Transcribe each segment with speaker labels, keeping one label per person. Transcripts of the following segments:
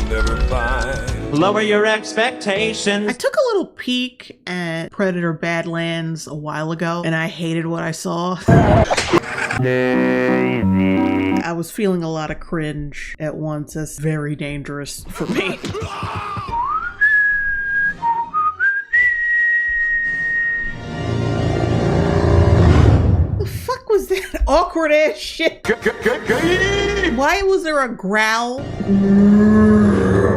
Speaker 1: never find.
Speaker 2: Lower your expectations.
Speaker 3: I took a little peek at Predator Badlands a while ago, and I hated what I saw. I was feeling a lot of cringe at once. That's very dangerous for me. The fuck was that awkward ass shit? Why was there a growl?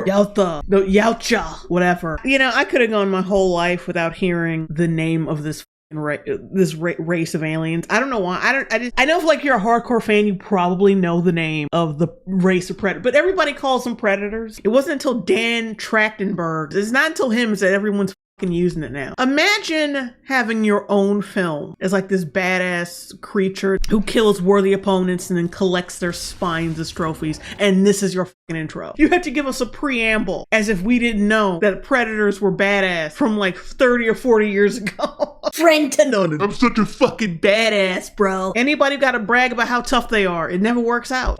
Speaker 3: Yautha. No, Yautja. Whatever. You know, I could have gone my whole life without hearing the name of this race of aliens. I don't know why. I know if like you're a hardcore fan, you probably know the name of the race of predators, but everybody calls them predators. It wasn't until Dan Trachtenberg. It's not until him that everyone's using it now. Imagine having your own film as like this badass creature who kills worthy opponents and then collects their spines as trophies, and this is your fucking intro. You had to give us a preamble as if we didn't know that predators were badass from like 30 or 40 years ago. Friend to know, I'm such a fucking badass, bro. Anybody gotta brag about how tough they are. It never works out.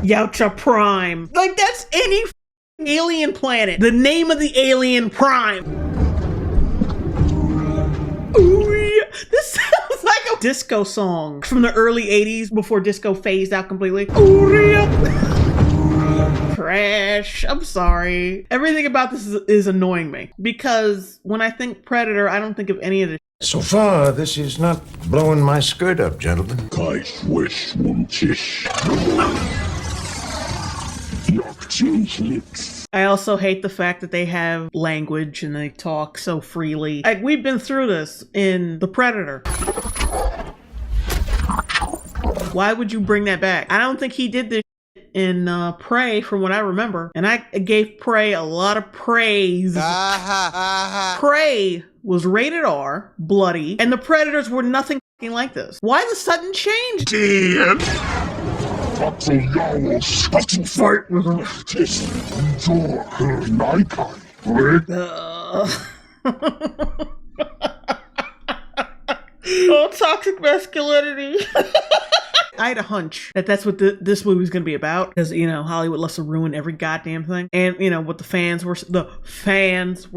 Speaker 3: Yautja Prime. Like that's any alien planet. The name of the alien Prime. Ooh, yeah. This sounds like a disco song from the early 80s before disco phased out completely. Ooh, yeah. Trash. I'm sorry. Everything about this is annoying me because when I think Predator, I don't think of any of this.
Speaker 4: So far, this is not blowing my skirt up, gentlemen.
Speaker 3: I also hate the fact that they have language and they talk so freely. Like, we've been through this in The Predator. Why would you bring that back? I don't think he did this in Prey from what I remember. And I gave Prey a lot of praise. Prey was rated R, bloody, and the Predators were nothing like this. Why the sudden change?
Speaker 5: Damn. Fight with an artist.
Speaker 3: Oh, toxic masculinity. I had a hunch that that's what this movie was going to be about, because you know Hollywood loves to ruin every goddamn thing, and you know what the fans were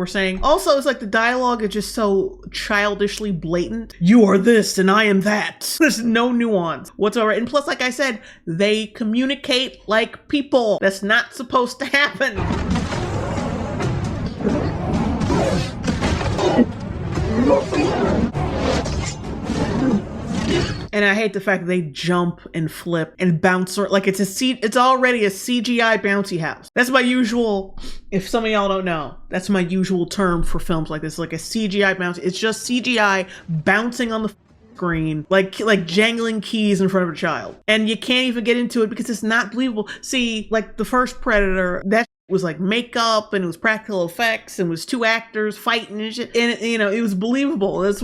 Speaker 3: saying. Also, it's like the dialogue is just so childishly blatant. You are this and I am that. There's no nuance whatsoever, and plus, like I said, they communicate like people. That's not supposed to happen. And I hate the fact that they jump and flip and bounce like it's already a CGI bouncy house. That's my usual, if some of y'all don't know, that's my usual term for films like this, like a CGI bouncy. It's just CGI bouncing on the screen, like jangling keys in front of a child. And you can't even get into it because it's not believable. See, like the first Predator, that was like makeup and it was practical effects and it was two actors fighting and shit, and you know it was believable. That's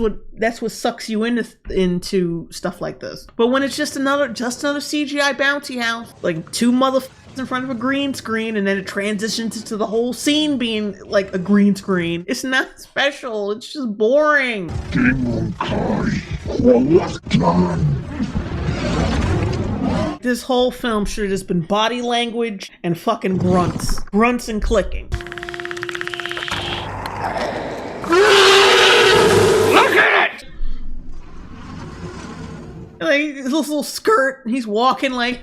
Speaker 3: what sucks you into stuff like this. But when it's just another CGI bouncy house, like two motherfuckers in front of a green screen, and then it transitions into the whole scene being like a green screen, it's not special. It's just boring. This whole film should have just been body language and fucking grunts. Grunts and clicking. Look at it! Like, his little skirt, he's walking like...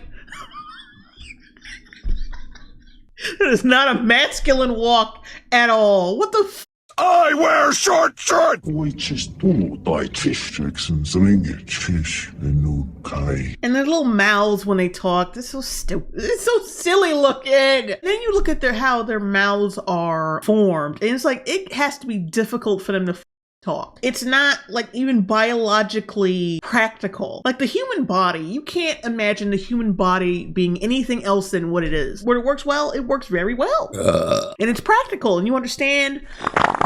Speaker 3: It is not a masculine walk at all. What the f...
Speaker 5: I wear short shorts!
Speaker 3: And their little mouths when they talk, they're so stupid. It's so silly looking. And then you look at how their mouths are formed, and it's like, it has to be difficult for them to talk. It's not like even biologically practical. Like the human body, you can't imagine the human body being anything else than what it is. When it works well, it works very well. And it's practical, and you understand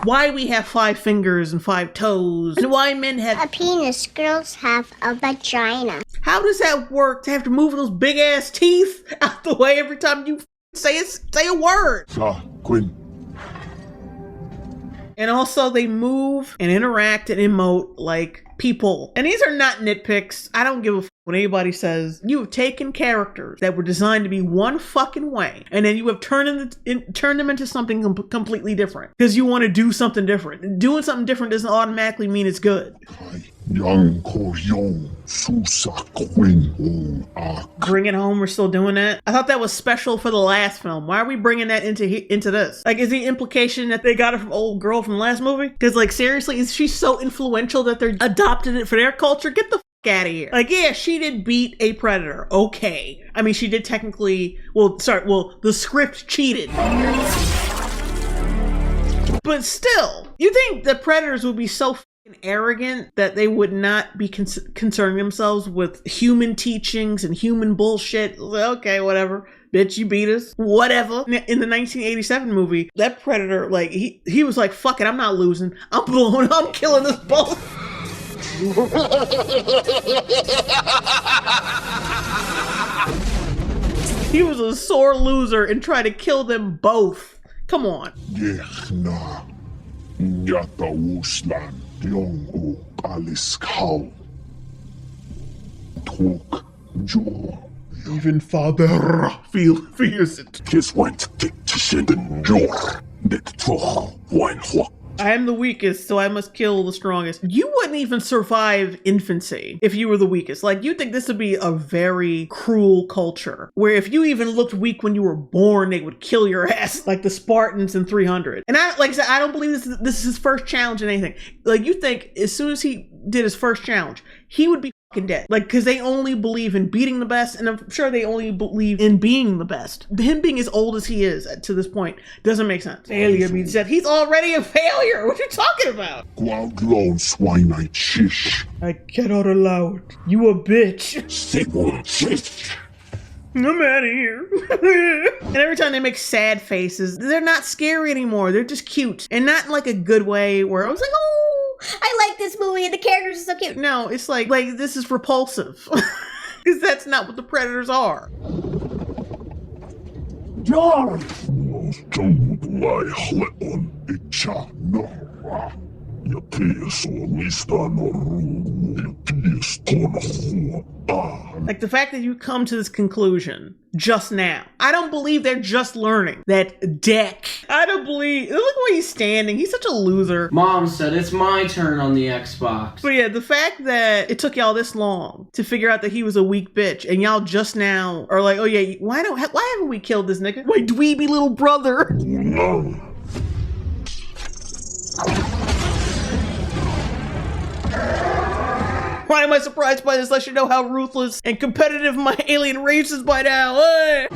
Speaker 3: why we have 5 fingers and 5 toes, and why men have
Speaker 6: a penis, girls have a vagina.
Speaker 3: How does that work to have to move those big ass teeth out the way every time you say a word?
Speaker 5: Quinn.
Speaker 3: And also they move and interact and emote like people. And these are not nitpicks. I don't give a when anybody says you have taken characters that were designed to be one fucking way and then you have turned them into something completely different because you want to do something different. Doing something different doesn't automatically mean it's good.
Speaker 5: Young Koryong Susak Queen
Speaker 3: Bring It Home, we're still doing that. I thought that was special for the last film. Why are we bringing that into this? Like, is the implication that they got it from old girl from the last movie? Because, like, seriously, is she so influential that they're adopted it for their culture? Get the out of here. Like, yeah, she did beat a predator. Okay. I mean, she did technically, the script cheated. But still, you think the predators would be so arrogant that they would not be concerning themselves with human teachings and human bullshit? Okay, whatever. Bitch, you beat us. Whatever. In the 1987 movie, that predator, like, he was like, fuck it, I'm not losing. I'm killing us both. He was a sore loser and tried to kill them both. Come on. Even father fears it. I am the weakest, so I must kill the strongest. You wouldn't even survive infancy if you were the weakest. Like, you think this would be a very cruel culture, where if you even looked weak when you were born, they would kill your ass, like the Spartans in 300. And like I said, I don't believe this is his first challenge in anything. Like, you think as soon as he did his first challenge, he would be dead. Like, because they only believe in beating the best, and I'm sure they only believe in being the best. Him being as old as he is to this point doesn't make sense. Failure means death. He's already a failure. What are you talking about? I cannot allow it. You a bitch. I'm out of here. And every time they make sad faces, they're not scary anymore. They're just cute. And not in like a good way where I was like, oh, I like this movie and the characters are so cute. No, it's like this is repulsive. Because that's not what the predators are. Like, the fact that you come to this conclusion just now. I don't believe they're just learning that deck. I don't believe. Look where he's standing. He's such a loser.
Speaker 1: Mom said it's my turn on the Xbox.
Speaker 3: But yeah, the fact that it took y'all this long to figure out that he was a weak bitch, and y'all just now are like, oh yeah, why haven't we killed this nigga? My dweeby little brother. Why am I surprised by this? Let you know how ruthless and competitive my alien race is by now. Hey!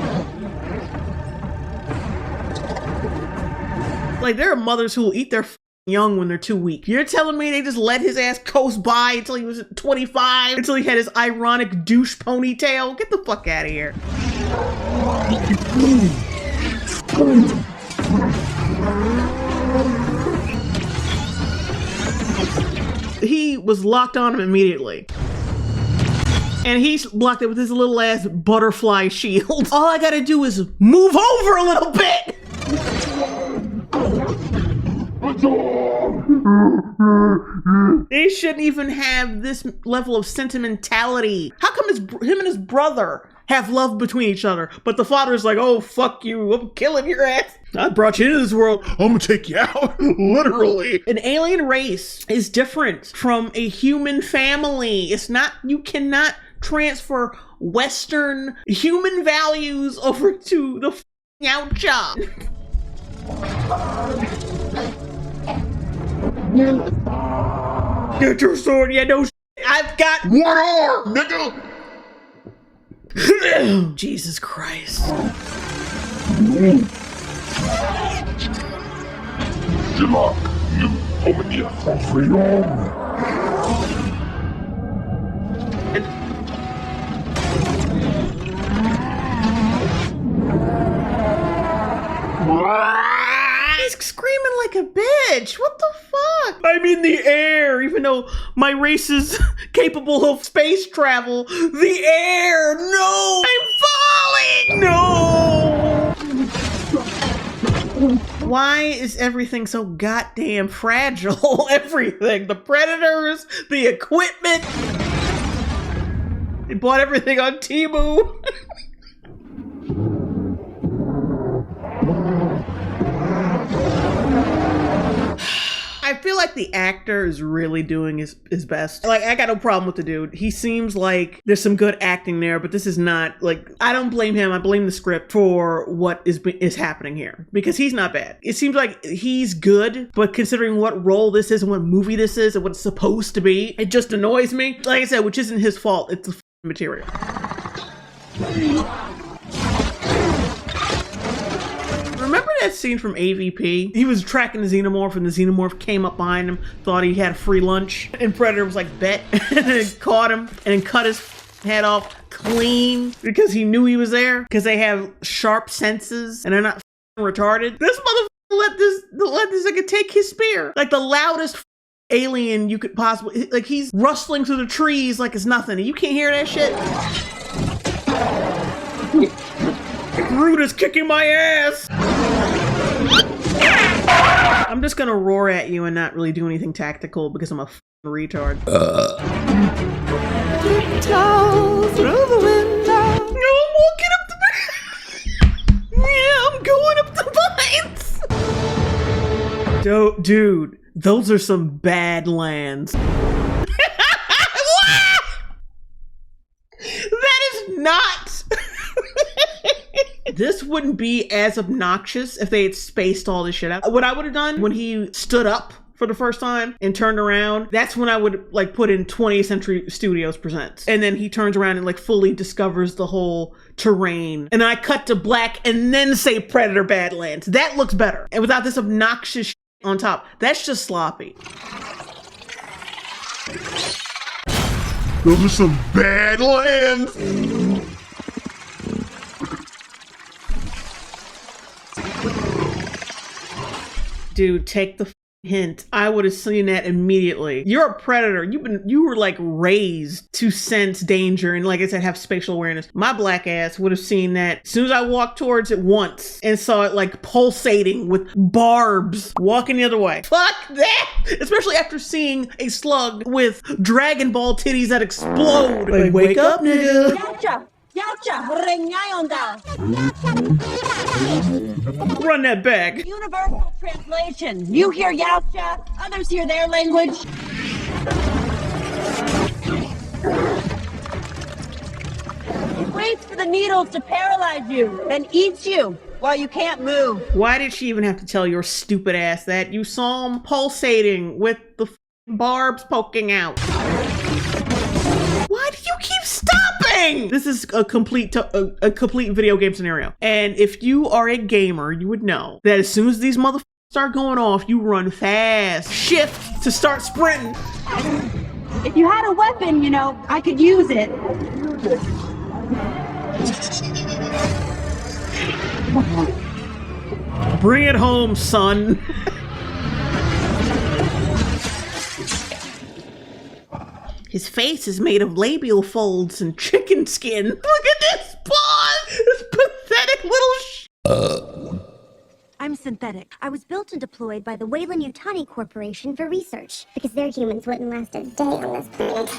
Speaker 3: Like, there are mothers who will eat their young when they're too weak. You're telling me they just let his ass coast by until he was 25? Until he had his ironic douche ponytail? Get the fuck out of here. He was locked on him immediately. And he blocked it with his little ass butterfly shield. All I gotta do is move over a little bit. They shouldn't even have this level of sentimentality. How come him and his brother have love between each other, but the father's like, oh, fuck you, I'm killing your ass. I brought you into this world, I'm gonna take you out, literally. An alien race is different from a human family. It's not, you cannot transfer Western human values over to the out job. Get your sword, yeah, no I've got
Speaker 5: one arm, nigga!
Speaker 3: Jesus Christ. He's screaming like a bitch. What the fuck? I'm in the air, even though my race is capable of space travel. The air! No! I'm falling! No! Why is everything so goddamn fragile? Everything. The predators, the equipment. They bought everything on Temu. I feel like the actor is really doing his best. Like, I got no problem with the dude. He seems like there's some good acting there, but this is not, like, I don't blame him. I blame the script for what is happening here, because he's not bad. It seems like he's good, but considering what role this is and what movie this is and what it's supposed to be, it just annoys me. Like I said, which isn't his fault. It's the material. Remember that scene from AVP? He was tracking the xenomorph and the xenomorph came up behind him, thought he had a free lunch, and Predator was like, bet, and then caught him and then cut his head off clean because he knew he was there, because they have sharp senses and they're not retarded. This motherfucker let this nigga take his spear. Like the loudest alien you could possibly, like he's rustling through the trees like it's nothing. You can't hear that shit. Groot is kicking my ass. I'm just gonna roar at you and not really do anything tactical because I'm a retard. Through the window. No, I'm walking up the yeah, I'm going up the vines. Dude, those are some BADlands. That is not. This wouldn't be as obnoxious if they had spaced all this shit out. What I would have done when he stood up for the first time and turned around, that's when I would like put in 20th Century Studios Presents. And then he turns around and like fully discovers the whole terrain. And I cut to black and then say Predator BADlands. That looks better. And without this obnoxious shit on top. That's just sloppy.
Speaker 5: Those are some BADlands.
Speaker 3: Dude, take the hint. I would have seen that immediately. You're a predator. You were like raised to sense danger and, like I said, have spatial awareness. My black ass would have seen that as soon as I walked towards it once and saw it like pulsating with barbs walking the other way. Fuck that! Especially after seeing a slug with Dragon Ball titties that explode. Like, wake up, nigga. Run that back.
Speaker 7: Universal translation. You hear Yautja, others hear their language. It waits for the needles to paralyze you, then eats you while you can't move.
Speaker 3: Why did she even have to tell your stupid ass that? You saw him pulsating with the barbs poking out. Why do you keep stopping? This is a complete video game scenario. And if you are a gamer, you would know that as soon as these motherfuckers start going off, you run fast. Shift to start sprinting.
Speaker 7: If you had a weapon, you know, I could use it.
Speaker 3: Bring it home, son. His face is made of labial folds and chicken skin. Look at this paw! This pathetic little
Speaker 6: I'm synthetic. I was built and deployed by the Weyland-Yutani Corporation for research, because their humans wouldn't last a day on this planet.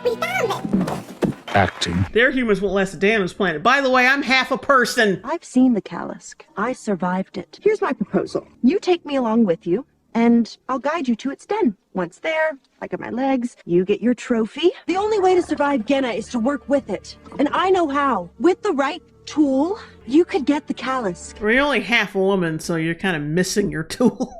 Speaker 6: We found it!
Speaker 5: Acting.
Speaker 3: Their humans won't last a day on this planet. By the way, I'm half a person.
Speaker 8: I've seen the Callisk. I survived it. Here's my proposal. You take me along with you, and I'll guide you to its den. Once there, I got my legs, you get your trophy. The only way to survive Genna is to work with it. And I know how. With the right tool, you could get the Callisk.
Speaker 3: Well, you're only half a woman, so you're kind of missing your tool.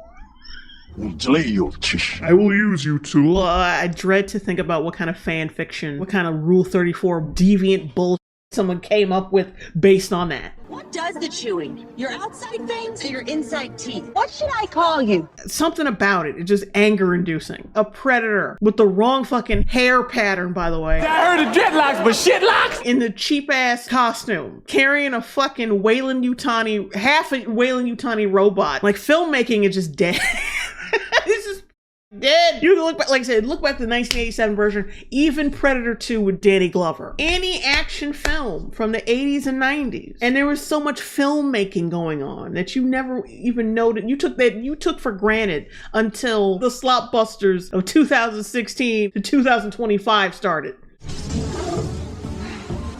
Speaker 5: I will use you, tool.
Speaker 3: Well, I dread to think about what kind of fan fiction, what kind of Rule 34 deviant bullshit someone came up with based on that.
Speaker 7: What does the chewing? Your outside fangs or your inside teeth? What should I call you?
Speaker 3: Something about it, it's just anger inducing. A predator with the wrong fucking hair pattern, by the way.
Speaker 2: I heard of dreadlocks, but shitlocks?
Speaker 3: In the cheap ass costume, carrying a fucking Weyland-Yutani, half a Weyland-Yutani robot. Like, filmmaking is just dead. This is dead. You can look back, like I said, look back to the 1987 version, even Predator 2 with Danny Glover. Any action film from the 80s and 90s. And there was so much filmmaking going on that you never even noted. You took for granted until the Slopbusters of 2016 to 2025 started.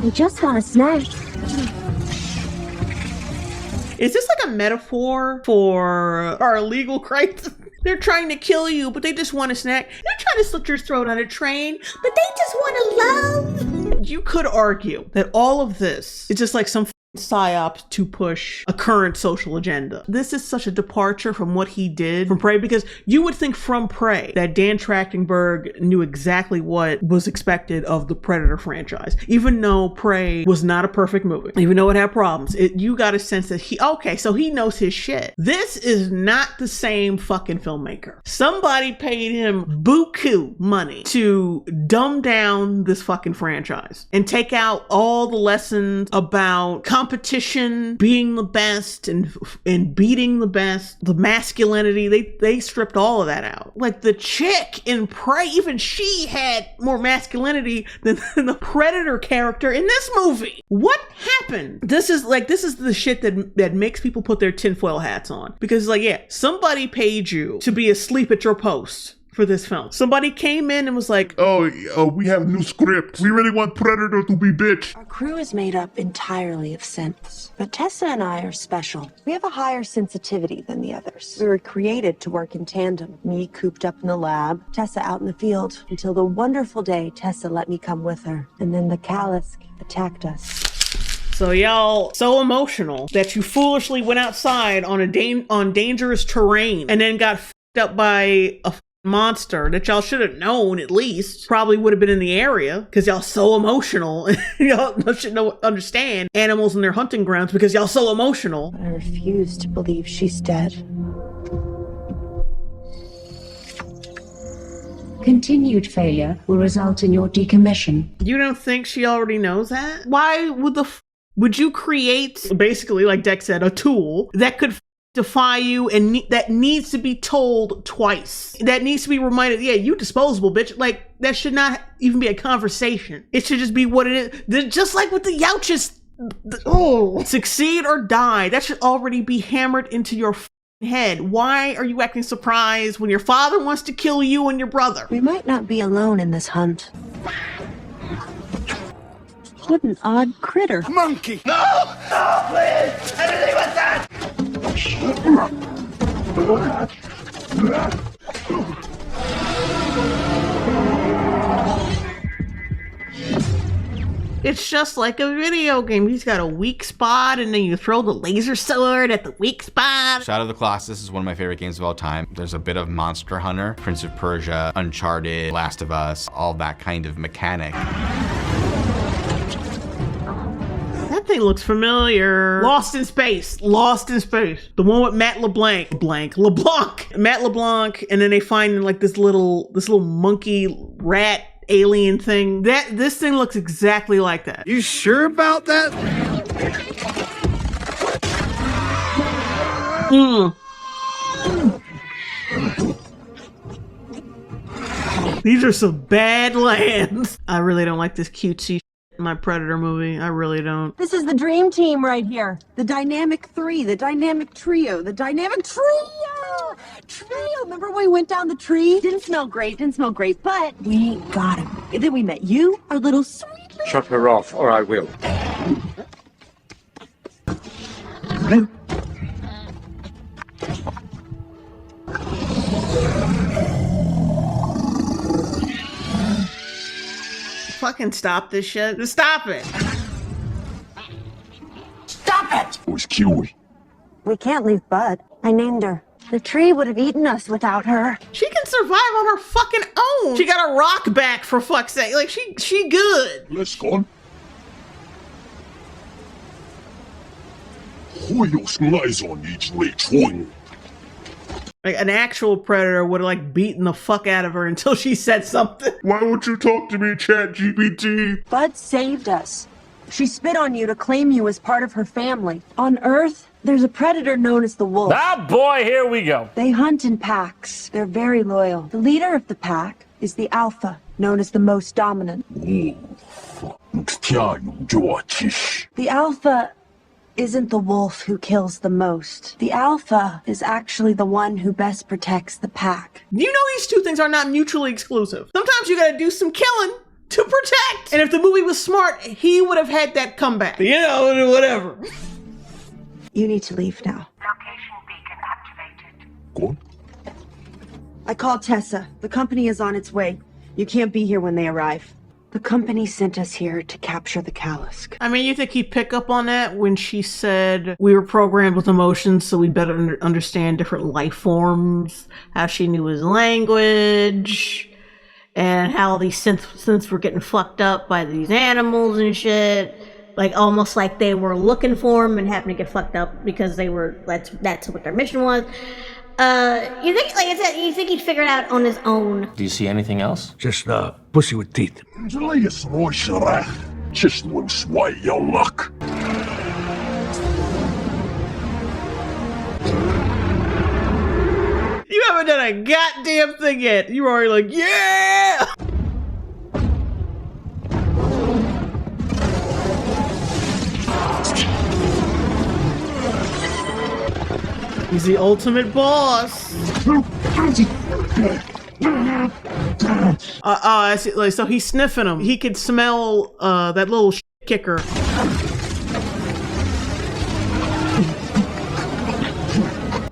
Speaker 6: I just want a snack.
Speaker 3: Is this like a metaphor for our legal crisis? They're trying to kill you, but they just want a snack. They're trying to slit your throat on a train, but they just want to love. You could argue that all of this is just like some psyop to push a current social agenda. This is such a departure from what he did from Prey, because you would think from Prey that Dan Trachtenberg knew exactly what was expected of the Predator franchise. Even though Prey was not a perfect movie, even though it had problems, you got a sense that so he knows his shit. This is not the same fucking filmmaker. Somebody paid him buku money to dumb down this fucking franchise and take out all the lessons about competition, being the best, and beating the best, the masculinity. They stripped all of that out. Like the chick in Prey, even she had more masculinity than the Predator character in this movie. What happened? This is the shit that makes people put their tinfoil hats on. Because somebody paid you to be asleep at your post for this film. Somebody came in and was like,
Speaker 5: oh, we have a new script. We really want Predator to be bitch.
Speaker 8: Our crew is made up entirely of synths, but Tessa and I are special. We have a higher sensitivity than the others. We were created to work in tandem. Me cooped up in the lab, Tessa out in the field, until the wonderful day Tessa let me come with her. And then the Kalisk attacked us.
Speaker 3: So y'all so emotional that you foolishly went outside on dangerous terrain and then got f***ed up by a monster that y'all should have known at least probably would have been in the area, because y'all so emotional. Y'all should understand animals and their hunting grounds because y'all so emotional.
Speaker 8: But I refuse to believe she's dead.
Speaker 9: Continued failure will result in your decommission.
Speaker 3: You don't think she already knows that? Why would you create, basically, like Dex said, a tool that could defy you and that needs to be told twice? That needs to be reminded, you disposable, bitch. Like, that should not even be a conversation. It should just be what it is. Just like with the Youches. Succeed or die. That should already be hammered into your head. Why are you acting surprised when your father wants to kill you and your brother?
Speaker 8: We might not be alone in this hunt. What an odd critter.
Speaker 2: Monkey!
Speaker 5: No, please! Anything with that!
Speaker 3: It's just like a video game. He's got a weak spot, and then you throw the laser sword at the weak spot.
Speaker 10: Shadow of the Colossus is one of my favorite games of all time. There's a bit of Monster Hunter, Prince of Persia, Uncharted, Last of Us, all that kind of mechanic.
Speaker 3: That thing looks familiar. Lost in Space. The one with Matt LeBlanc. Matt LeBlanc, and then they find like this little monkey rat alien thing. This thing looks exactly like that.
Speaker 2: You sure about that?
Speaker 3: These are some BADlands. I really don't like this cutesy in my Predator movie. I really don't.
Speaker 8: This is the dream team right here. The dynamic three, the dynamic trio, the dynamic trio! Remember when we went down the tree? Didn't smell great, but we got him. And then we met you, our little sweet.
Speaker 11: Shut her off, or I will.
Speaker 3: Fucking stop this shit. Just stop it.
Speaker 8: Stop it!
Speaker 5: Who's Kiwi?
Speaker 8: We can't leave Bud. I named her. The tree would have eaten us without her.
Speaker 3: She can survive on her fucking own. She got a rock back, for fuck's sake. Like, she good.
Speaker 5: Let's go. Hoyos lies on each late one.
Speaker 3: Like, an actual Predator would have, like, beaten the fuck out of her until she said something.
Speaker 5: Why won't you talk to me, ChatGPT?
Speaker 8: Bud saved us. She spit on you to claim you as part of her family. On Earth, there's a predator known as the wolf.
Speaker 2: Ah, boy, here we go.
Speaker 8: They hunt in packs. They're very loyal. The leader of the pack is the alpha, known as the most dominant. The alpha isn't the wolf who kills the most. The alpha is actually the one who best protects the pack.
Speaker 3: You know these two things are not mutually exclusive. Sometimes you gotta do some killing to protect. And if the movie was smart, he would have had that comeback. You know, whatever.
Speaker 8: You need to leave now.
Speaker 9: Location beacon activated.
Speaker 5: Go on.
Speaker 8: I called Tessa. The company is on its way. You can't be here when they arrive. The company sent us here to capture the Callisk.
Speaker 3: I mean, you think he'd pick up on that when she said we were programmed with emotions, so we'd better understand different life forms, how she knew his language, and how these synths were getting fucked up by these animals and shit. Like, almost like they were looking for him and happened to get fucked up because they were, that's what their mission was. You think, like I said, you think he'd figure it out on his own?
Speaker 2: Do you see anything else?
Speaker 5: Just pussy with teeth. Just one swipe your luck.
Speaker 3: You haven't done a goddamn thing yet. You're already like, yeah! He's the ultimate boss. I see. Like, so he's sniffing him. He could smell that little shit kicker.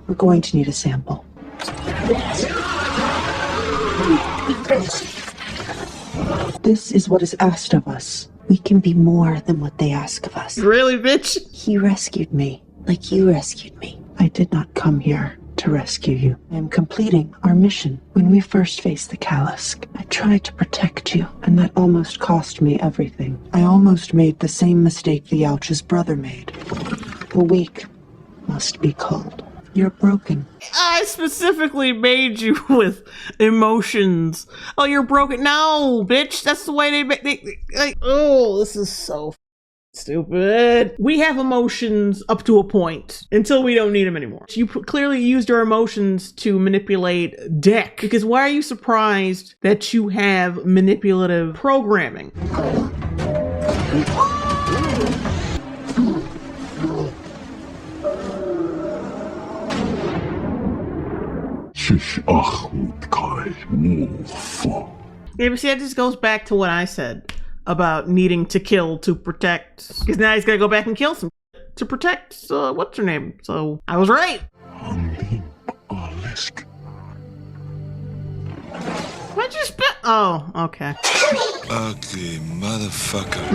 Speaker 8: We're going to need a sample. This is what is asked of us. We can be more than what they ask of us.
Speaker 3: Really, bitch?
Speaker 8: He rescued me, like you rescued me. I did not come here to rescue you. I am completing our mission. When we first faced the Callisk, I tried to protect you, and that almost cost me everything. I almost made the same mistake the Ouch's brother made. The weak must be culled. You're broken.
Speaker 3: I specifically made you with emotions. Oh, you're broken. No, bitch. That's the way they oh, this is so stupid. We have emotions up to a point until we don't need them anymore. You clearly used your emotions to manipulate Deck, because why are you surprised that you have manipulative programming? Yeah, but see, that just goes back to what I said about needing to kill to protect. Because now he's gonna go back and kill some to protect, what's her name? So, I was right. Why'd you spit? Oh, okay.
Speaker 11: Ugly motherfucker.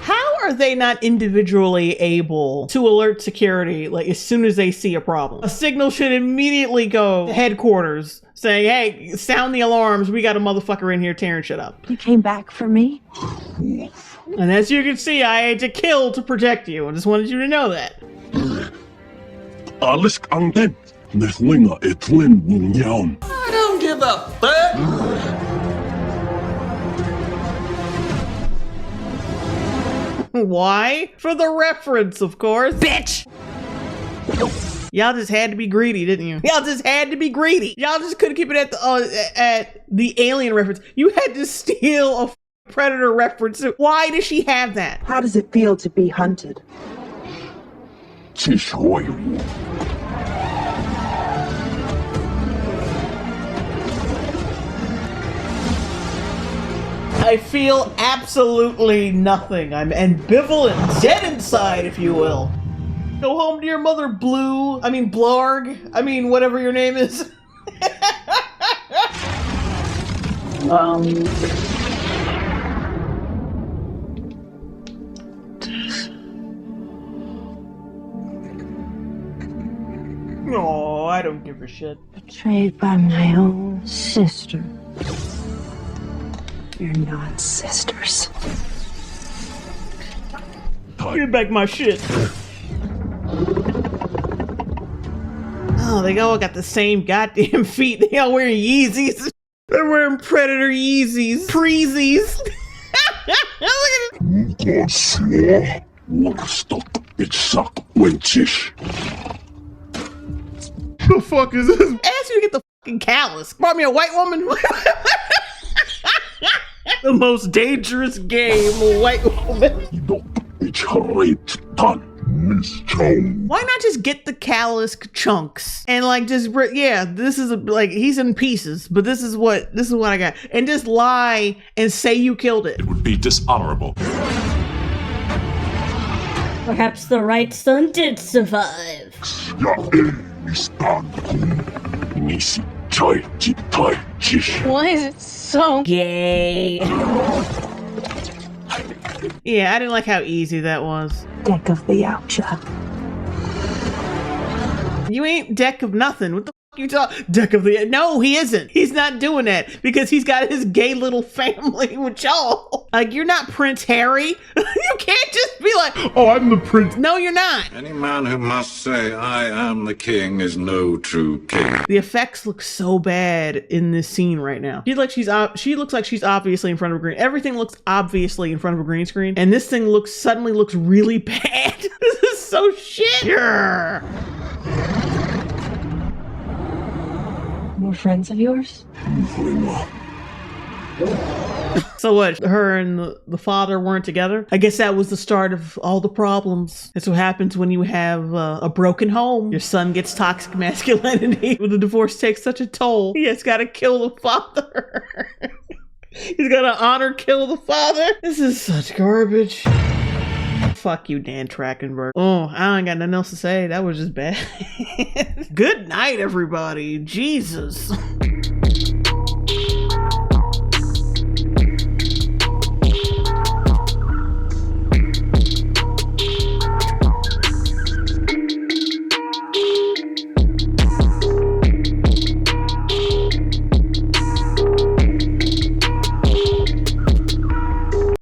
Speaker 3: How are they not individually able to alert security, like, as soon as they see a problem? A signal should immediately go to headquarters saying, hey, sound the alarms, we got a motherfucker in here tearing shit up.
Speaker 8: You came back for me?
Speaker 3: And as you can see, I had to kill to protect you. I just wanted you to know that.
Speaker 5: I
Speaker 1: don't give a fuck.
Speaker 3: Why? For the reference, of course. Bitch! Y'all just had to be greedy, didn't you? Y'all just had to be greedy. Y'all just couldn't keep it at the alien reference. You had to steal a Predator reference. Why does she have that?
Speaker 8: How does it feel to be hunted?
Speaker 3: I feel absolutely nothing. I'm ambivalent. Dead inside, if you will. Go home to your mother, Blarg. Whatever your name is. No, I don't give a shit.
Speaker 8: Betrayed by my own sister. You're not sisters.
Speaker 3: Give back my shit. Oh, they all got the same goddamn feet. They all wearing Yeezys. They're wearing Predator Yeezys. Preezies. The fuck is this? Ask you to get the fucking callus. Brought me a white woman. The most dangerous game, white woman. Why not just get the callus chunks and like just yeah, this is like he's in pieces, but this is what I got, and just lie and say you killed it.
Speaker 1: It would be dishonorable.
Speaker 12: Perhaps the right son did survive.
Speaker 7: Why is it so
Speaker 12: gay?
Speaker 3: Yeah, I didn't like how easy that was.
Speaker 8: Deck of the Oucha.
Speaker 3: You ain't deck of nothing. What the fuck you talking? Deck of the... No, he isn't. He's not doing that because he's got his gay little family with y'all. Like, you're not Prince Harry. You can't just be like,
Speaker 5: Oh, I'm the prince.
Speaker 3: no, you're not.
Speaker 11: Any man who must say, I am the king, is no true king.
Speaker 3: The effects look so bad in this scene right now. She looks like she's obviously in front of a green. Everything looks obviously in front of a green screen, and this thing suddenly looks really bad. This is so shit. Yeah.
Speaker 8: More friends of yours?
Speaker 3: So what, her and the father weren't together? I guess that was the start of all the problems. That's what happens when you have a broken home. Your son gets toxic masculinity. When the divorce takes such a toll, he has got to kill the father. He's got to honor kill the father. This is such garbage. Fuck you, Dan Trachtenberg. Oh, I ain't got nothing else to say. That was just bad. Good night, everybody. Jesus.